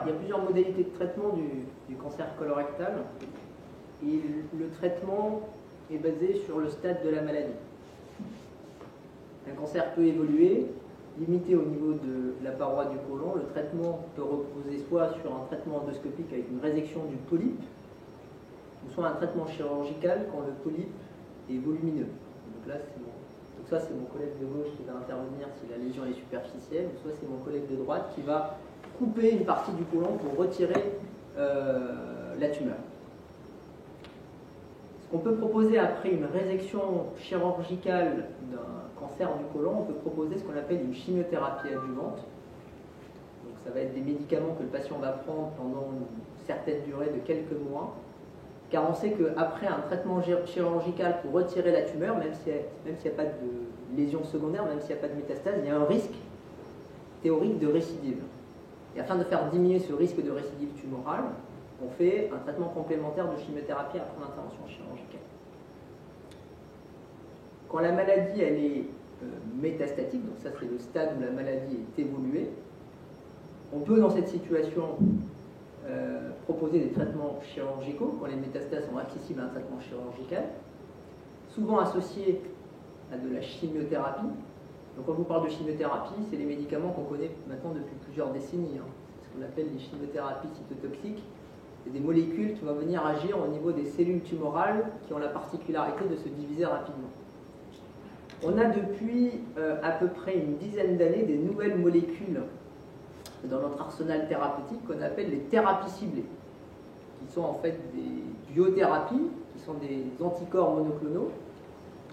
il y a plusieurs modalités de traitement du cancer colorectal. Et le traitement est basé sur le stade de la maladie. Un cancer peut évoluer, limité au niveau de la paroi du côlon. Le traitement peut reposer soit sur un traitement endoscopique avec une résection du polype, ou soit un traitement chirurgical quand le polype est volumineux. Donc là, soit c'est mon collègue de gauche qui va intervenir si la lésion est superficielle, soit c'est mon collègue de droite qui va couper une partie du côlon pour retirer la tumeur. Ce qu'on peut proposer après une résection chirurgicale d'un cancer du côlon, on peut proposer ce qu'on appelle une chimiothérapie adjuvante. Donc ça va être des médicaments que le patient va prendre pendant une certaine durée de quelques mois, car on sait qu'après un traitement chirurgical pour retirer la tumeur, même s'il n'y a pas de lésion secondaire, même s'il n'y a pas de métastase, il y a un risque théorique de récidive. Et afin de faire diminuer ce risque de récidive tumorale, on fait un traitement complémentaire de chimiothérapie après l'intervention chirurgicale. Quand la maladie elle est métastatique, donc ça c'est le stade où la maladie est évoluée, on peut dans cette situation proposer des traitements chirurgicaux quand les métastases sont accessibles à un traitement chirurgical, souvent associés à de la chimiothérapie. Donc quand je vous parle de chimiothérapie, c'est les médicaments qu'on connaît maintenant depuis plusieurs décennies. C'est ce qu'on appelle les chimiothérapies cytotoxiques. C'est des molécules qui vont venir agir au niveau des cellules tumorales qui ont la particularité de se diviser rapidement. On a depuis à peu près une dizaine d'années des nouvelles molécules dans notre arsenal thérapeutique qu'on appelle les thérapies ciblées, qui sont en fait des biothérapies, qui sont des anticorps monoclonaux.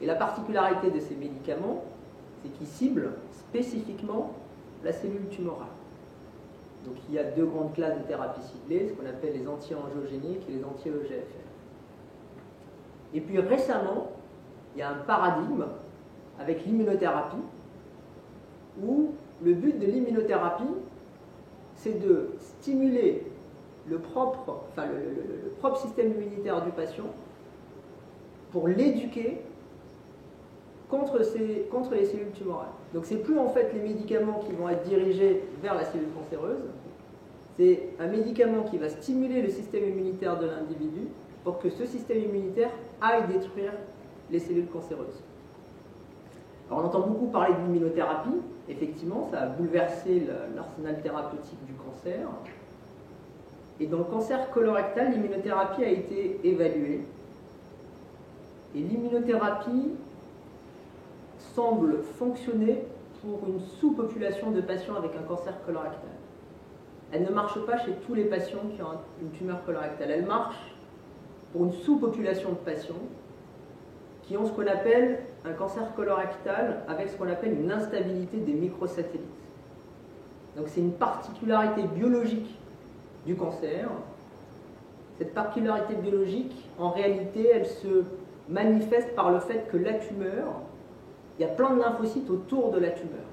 Et la particularité de ces médicaments, c'est qu'ils ciblent spécifiquement la cellule tumorale. Donc il y a deux grandes classes de thérapies ciblées, ce qu'on appelle les anti-angiogéniques et les anti-EGFR. Et puis récemment, il y a un paradigme avec l'immunothérapie, où le but de l'immunothérapie, c'est de stimuler le propre système immunitaire du patient pour l'éduquer contre les cellules tumorales. Donc c'est plus en fait les médicaments qui vont être dirigés vers la cellule cancéreuse, c'est un médicament qui va stimuler le système immunitaire de l'individu pour que ce système immunitaire aille détruire les cellules cancéreuses. Alors on entend beaucoup parler de l'immunothérapie, effectivement ça a bouleversé l'arsenal thérapeutique du cancer. Et dans le cancer colorectal, l'immunothérapie a été évaluée. Et l'immunothérapie semble fonctionner pour une sous-population de patients avec un cancer colorectal. Elle ne marche pas chez tous les patients qui ont une tumeur colorectale. Elle marche pour une sous-population de patients qui ont ce qu'on appelle un cancer colorectal avec ce qu'on appelle une instabilité des microsatellites. Donc c'est une particularité biologique du cancer. Cette particularité biologique, en réalité, elle se manifeste par le fait que la tumeur, il y a plein de lymphocytes autour de la tumeur.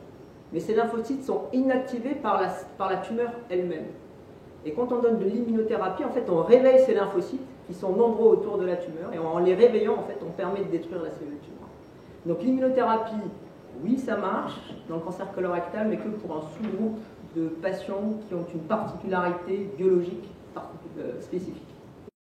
Mais ces lymphocytes sont inactivés par la tumeur elle-même. Et quand on donne de l'immunothérapie, en fait, on réveille ces lymphocytes qui sont nombreux autour de la tumeur. Et en les réveillant, en fait, on permet de détruire la cellule tumorale. Donc l'immunothérapie, oui, ça marche dans le cancer colorectal, mais que pour un sous-groupe de patients qui ont une particularité biologique spécifique.